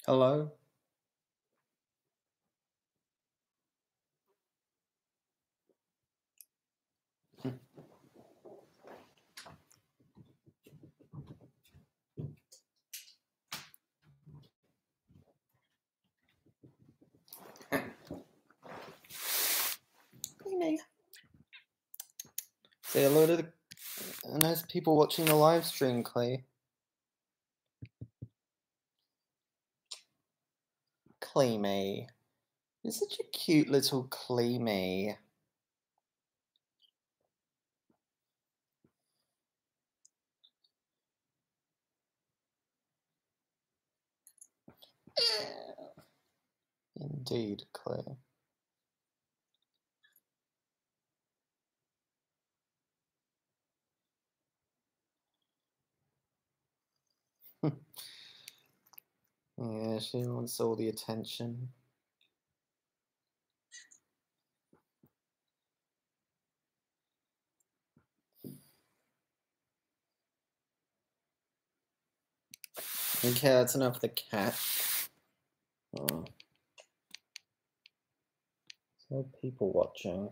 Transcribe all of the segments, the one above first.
Hello? Say hello to the nice people watching the live stream, Clay. Claymay. You're such a cute little Claymay. Indeed, Clay. Yeah, she wants all the attention. Okay, that's enough of the cat. Oh. So people watching.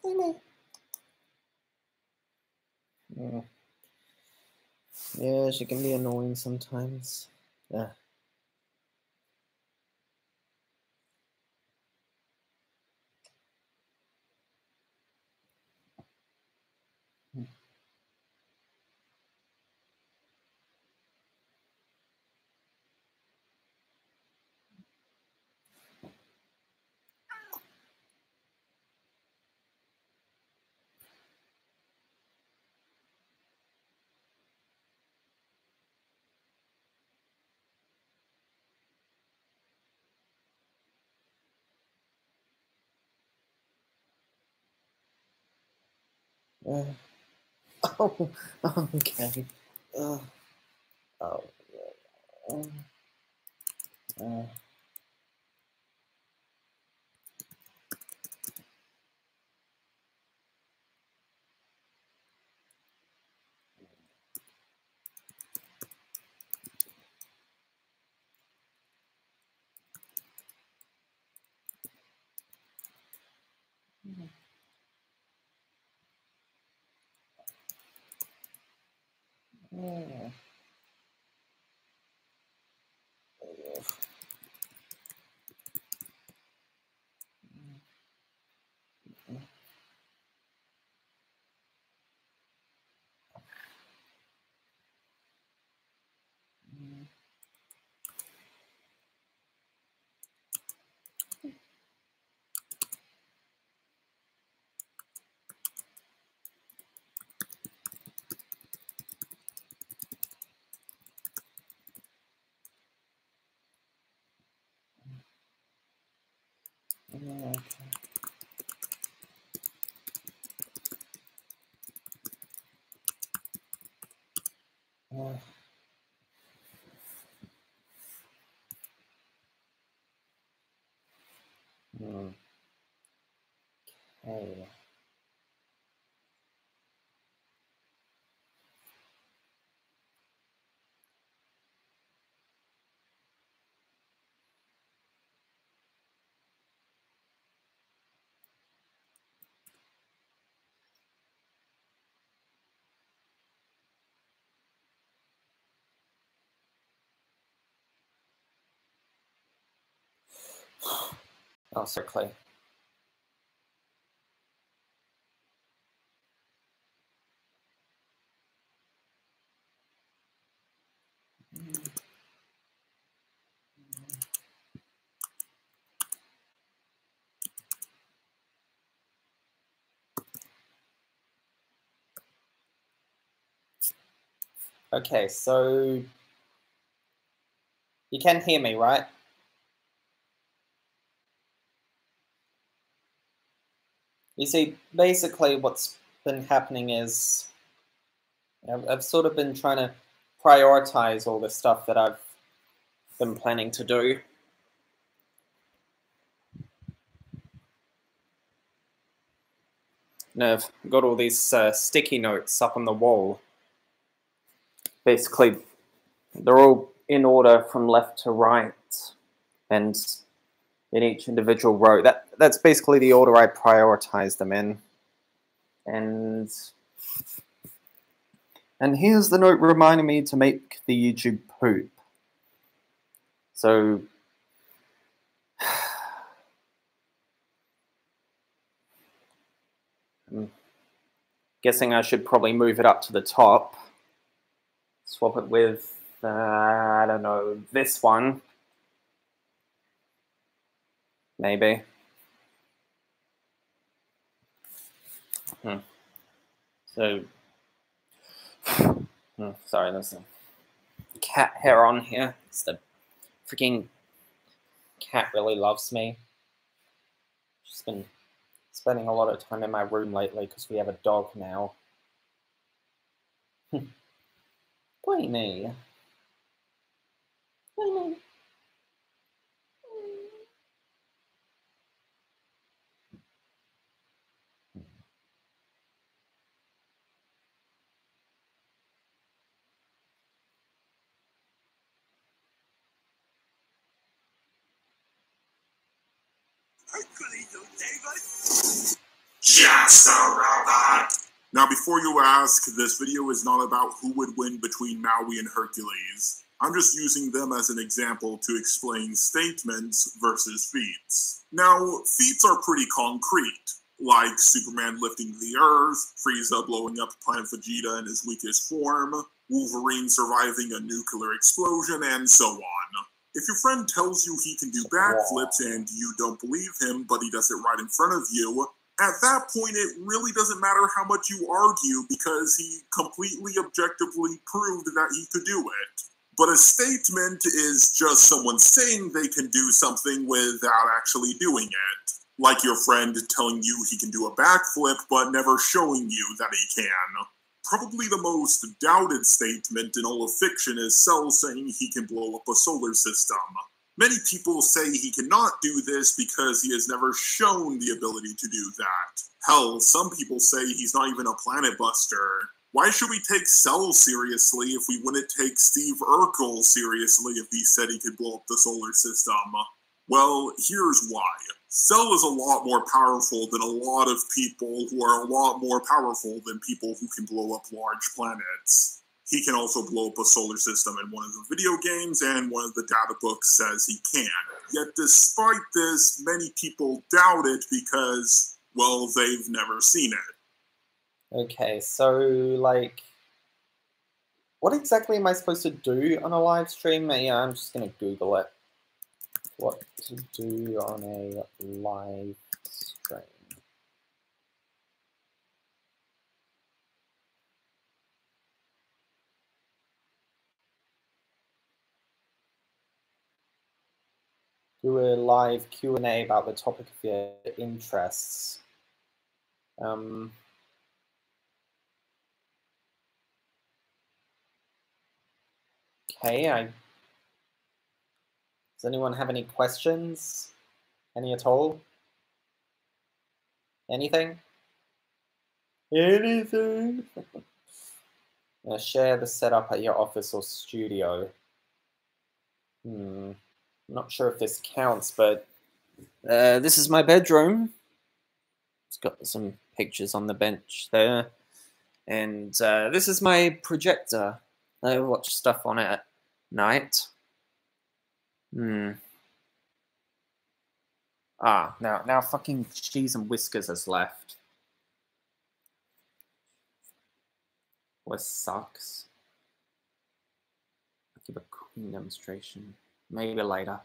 Claymay. Yeah, she can be annoying sometimes. Yeah. Oh, okay. Oh, oh. Oh. Oh. Okay. Oh, sorry, Clay. Okay, so you can hear me, right? You see, basically what's been happening is I've sort of been trying to prioritize all the stuff that I've been planning to do. And I've got all these sticky notes up on the wall. Basically, they're all in order from left to right, and in each individual row. That's basically the order I prioritize them in. And here's the note reminding me to make the YouTube poop. So I'm guessing I should probably move it up to the top. Swap it with, I don't know, this one. Maybe. So, sorry, there's a cat hair on here. It's the freaking cat really loves me. She's been spending a lot of time in my room lately because we have a dog now. Queenie. Queenie. Just a robot. Now, before you ask, this video is not about who would win between Maui and Hercules. I'm just using them as an example to explain statements versus feats. Now, feats are pretty concrete, like Superman lifting the Earth, Frieza blowing up Planet Vegeta in his weakest form, Wolverine surviving a nuclear explosion, and so on. If your friend tells you he can do backflips and you don't believe him, but he does it right in front of you, at that point it really doesn't matter how much you argue because he completely objectively proved that he could do it. But a statement is just someone saying they can do something without actually doing it. Like your friend telling you he can do a backflip but never showing you that he can. Probably the most doubted statement in all of fiction is Cell saying he can blow up a solar system. Many people say he cannot do this because he has never shown the ability to do that. Hell, some people say he's not even a planet buster. Why should we take Cell seriously if we wouldn't take Steve Urkel seriously if he said he could blow up the solar system? Well, here's why. Cell is a lot more powerful than a lot of people who are a lot more powerful than people who can blow up large planets. He can also blow up a solar system in one of the video games, and one of the data books says he can. Yet despite this, many people doubt it because, well, they've never seen it. Okay, so, like, what exactly am I supposed to do on a live stream? Yeah, I'm just going to Google it. What to do on a live stream. Do a live Q&A about the topic of your interests. Okay, does anyone have any questions? Any at all? Anything? Anything? Share the setup at your office or studio. I'm not sure if this counts, but this is my bedroom. It's got some pictures on the bench there. And this is my projector. I watch stuff on it at night. Ah, now fucking Cheese and Whiskers has left. What sucks. I'll give a cooking demonstration. Maybe later.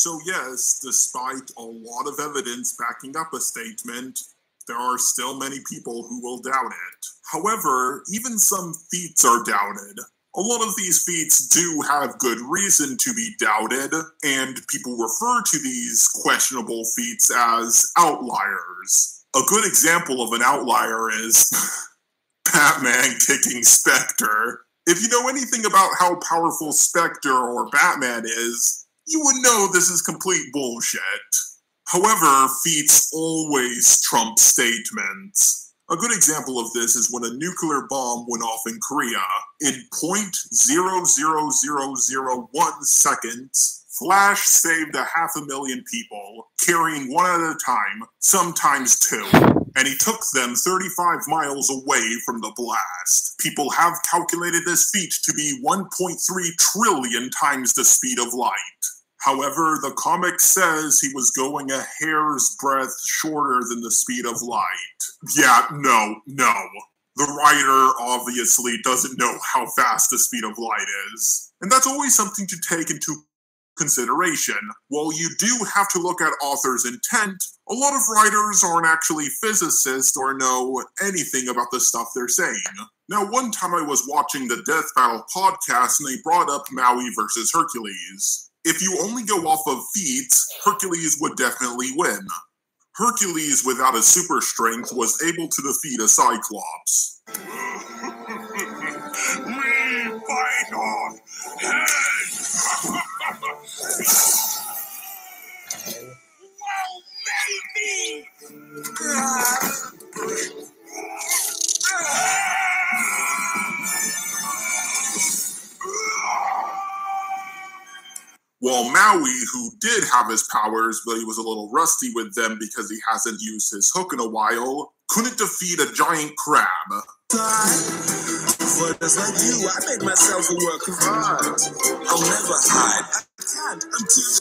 So yes, despite a lot of evidence backing up a statement, there are still many people who will doubt it. However, even some feats are doubted. A lot of these feats do have good reason to be doubted, and people refer to these questionable feats as outliers. A good example of an outlier is Batman kicking Spectre. If you know anything about how powerful Spectre or Batman is, you would know this is complete bullshit. However, feats always trump statements. A good example of this is when a nuclear bomb went off in Korea. In 0.00001 seconds, Flash saved 500,000 people, carrying one at a time, sometimes two, and he took them 35 miles away from the blast. People have calculated this feat to be 1.3 trillion times the speed of light. However, the comic says he was going a hair's breadth shorter than the speed of light. Yeah, no. The writer obviously doesn't know how fast the speed of light is. And that's always something to take into consideration. While you do have to look at author's intent, a lot of writers aren't actually physicists or know anything about the stuff they're saying. Now, one time I was watching the Death Battle podcast and they brought up Maui versus Hercules. If you only go off of feats, Hercules would definitely win. Hercules, without a super strength, was able to defeat a Cyclops. We fight on heads! Well, baby! While Maui, who did have his powers, but he was a little rusty with them because he hasn't used his hook in a while, couldn't defeat a giant crab. For just like you, I make myself a work of art. I'll never hide. I can't. I'm too...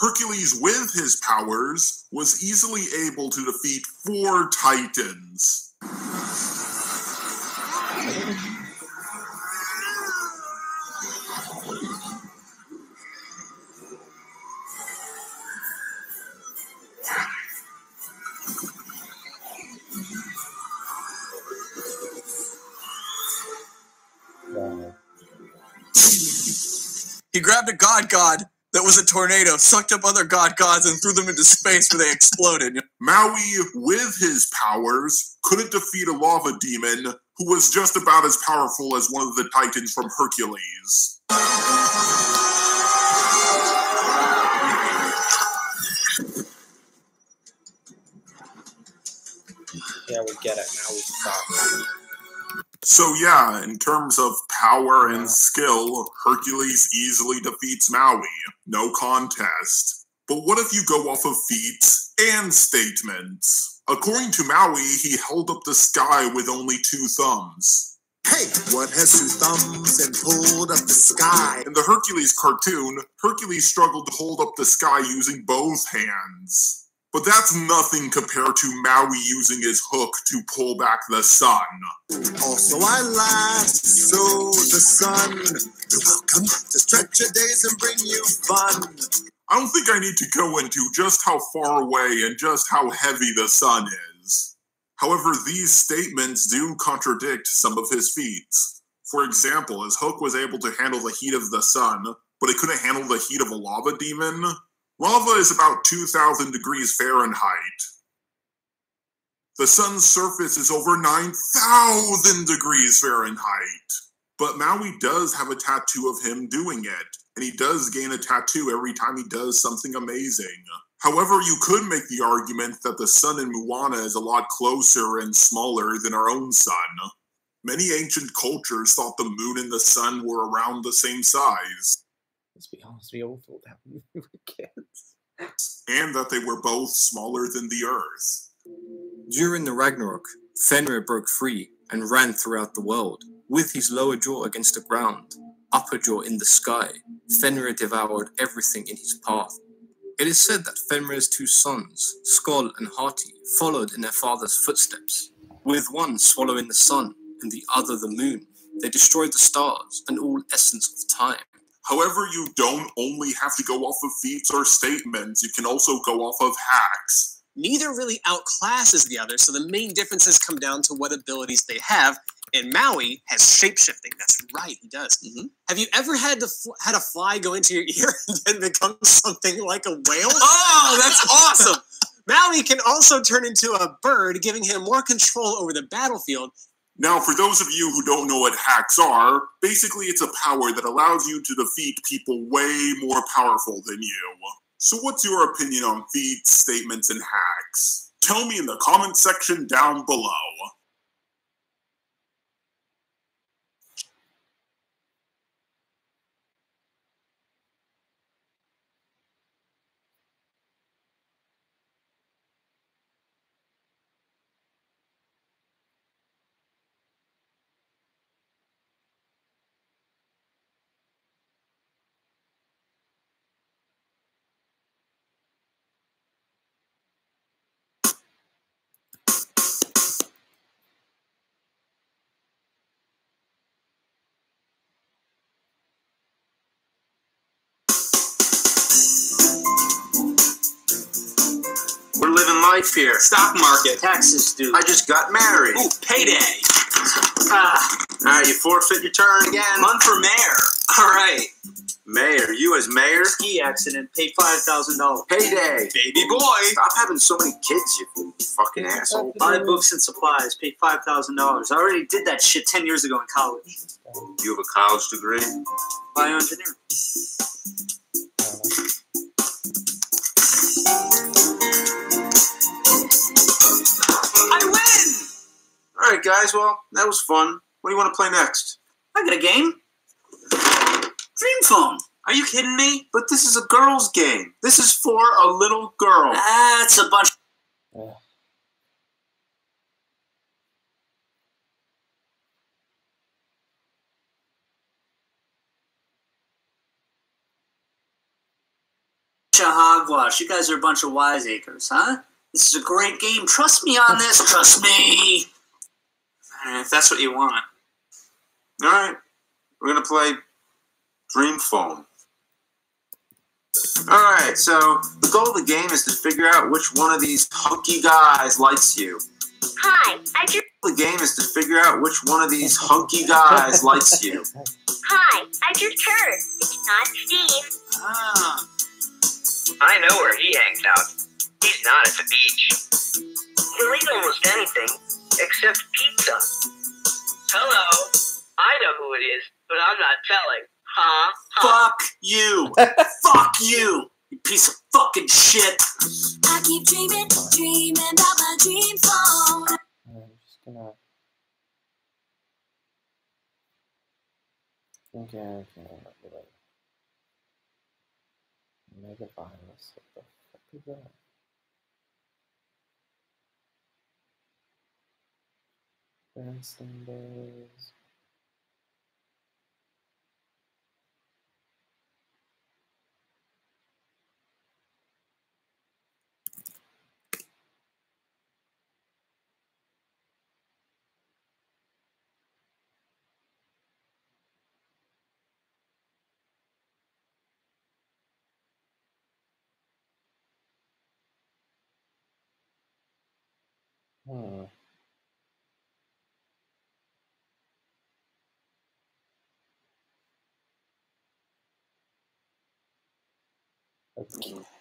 Hercules, with his powers, was easily able to defeat 4 Titans. He grabbed a god that was a tornado, sucked up other gods, and threw them into space where they exploded. Maui, with his powers, couldn't defeat a lava demon who was just about as powerful as one of the Titans from Hercules. Yeah, we get it. Now we stop. So yeah, in terms of power and skill, Hercules easily defeats Maui. No contest. But what if you go off of feats and statements? According to Maui, he held up the sky with only 2 thumbs. Hey, what has 2 thumbs and pulled up the sky? In the Hercules cartoon, Hercules struggled to hold up the sky using both hands. But that's nothing compared to Maui using his hook to pull back the sun. Also I lasso the sun. You're welcome to stretch your days and bring you fun. I don't think I need to go into just how far away and just how heavy the sun is. However, these statements do contradict some of his feats. For example, his hook was able to handle the heat of the sun, but it couldn't handle the heat of a lava demon. Lava is about 2,000 degrees Fahrenheit. The sun's surface is over 9,000 degrees Fahrenheit. But Maui does have a tattoo of him doing it, and he does gain a tattoo every time he does something amazing. However, you could make the argument that the sun in Moana is a lot closer and smaller than our own sun. Many ancient cultures thought the moon and the sun were around the same size. Let's be honest, we all thought that when we were kids. And that they were both smaller than the Earth. During the Ragnarok, Fenrir broke free and ran throughout the world. With his lower jaw against the ground, upper jaw in the sky, Fenrir devoured everything in his path. It is said that Fenrir's two sons, Skoll and Hati, followed in their father's footsteps. With one swallowing the sun and the other the moon, they destroyed the stars and all essence of time. However, you don't only have to go off of feats or statements, you can also go off of hacks. Neither really outclasses the other, so the main differences come down to what abilities they have, and Maui has shapeshifting. That's right, he does. Have you ever had a fly go into your ear and then become something like a whale? Oh, that's awesome! Maui can also turn into a bird, giving him more control over the battlefield. Now, for those of you who don't know what hacks are, basically it's a power that allows you to defeat people way more powerful than you. So what's your opinion on feats, statements, and hacks? Tell me in the comment section down below. We're living life here. Stock market. Taxes due. I just got married. Ooh, payday. Alright, you forfeit your turn again. Run for mayor. All right. Mayor, you as mayor? Ski accident, paid $5,000. Payday. Baby boy. Stop having so many kids, you fucking asshole. Buy books and supplies, paid $5,000. I already did that shit 10 years ago in college. You have a college degree? Bioengineering. I win! Alright, guys, well, that was fun. What do you want to play next? I got a game. Dream phone. Are you kidding me? But this is a girl's game. This is for a little girl. That's a bunch of hogwash. You guys are a bunch of wiseacres, huh? This is a great game. Trust me on this. Trust me. If that's what you want. Alright, we're going to play Dream Phone. Alright, so the goal of the game is to figure out which one of these hunky guys likes you. Hi, I just... The game is to figure out which one of these hunky guys likes you. Hi, I just heard. It's not Steve. Ah. I know where he hangs out. He's not at the beach. He'll eat almost anything, except pizza. Hello. I know who it is, but I'm not telling. Huh? Fuck you. Fuck you. You piece of fucking shit. I keep dreaming about my dream phone. I'm just gonna... Okay. Mega virus. What the fuck is that? Bernstein Bears.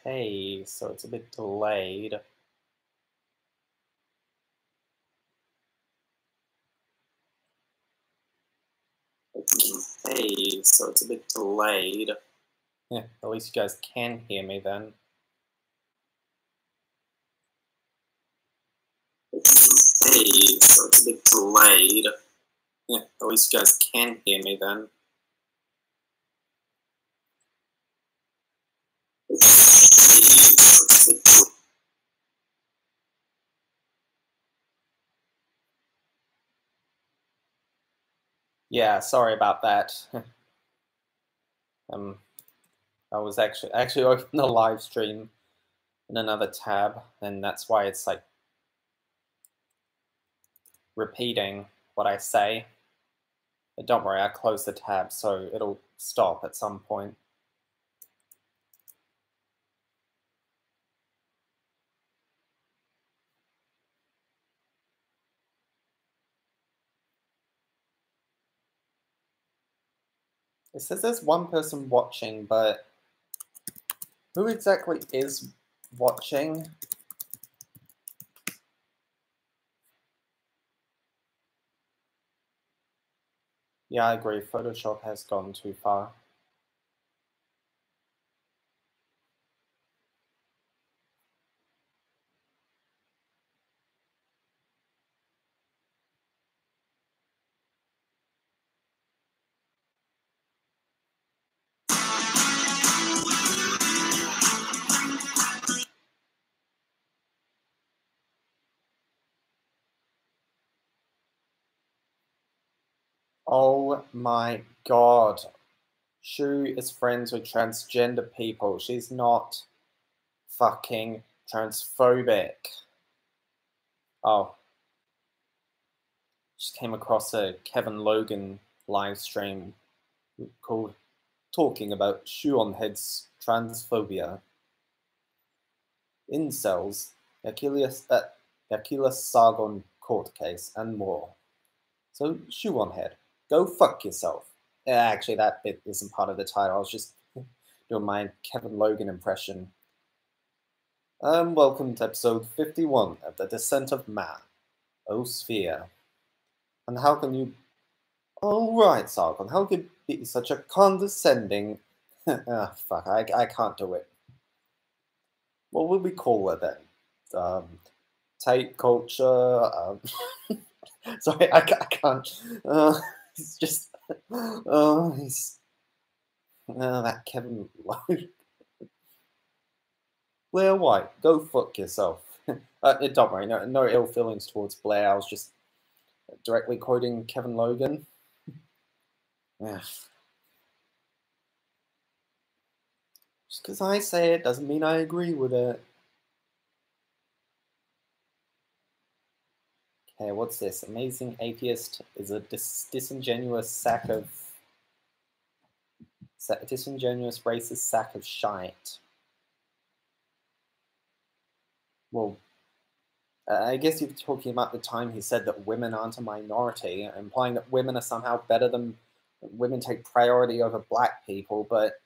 Okay, so it's a bit delayed. Okay, so it's a bit delayed. Yeah, at least you guys can hear me then. delayed, so it's a bit delayed. Yeah, at least you guys can hear me then. Yeah, sorry about that. I was actually open the live stream in another tab, and that's why it's like repeating what I say. But don't worry, I closed the tab, so it'll stop at some point. It says there's one person watching, but who exactly is watching? Yeah, I agree. Photoshop has gone too far. Oh my god. Shu is friends with transgender people. She's not fucking transphobic. Oh. Just came across a Kevin Logan live stream called Talking About Shoe on Head's Transphobia. Incels, Achilles Sargon court case, and more. So, Shoe on Head, go fuck yourself. Actually, that bit isn't part of the title. I was just doing my Kevin Logan impression. Welcome to episode 51 of The Descent of Man, O Sphere. And how can you... Oh, right, Sargon, how could you be such a condescending... fuck, I can't do it. What would we call it then? Tape culture? Sorry, I can't... it's just... that Kevin Logan... Blair White, go fuck yourself. Don't worry, no ill feelings towards Blair. I was just directly quoting Kevin Logan. Yeah. Just because I say it doesn't mean I agree with it. Okay, what's this? Amazing atheist is a disingenuous disingenuous racist sack of shite. Well, I guess you're talking about the time he said that women aren't a minority, implying that women are somehow better than women take priority over black people, but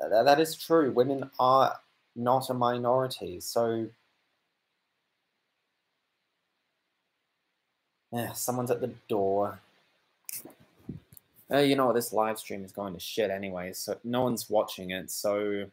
that is true. Women are not a minority, so yeah, someone's at the door. You know what, this live stream is going to shit anyway, so no one's watching it, so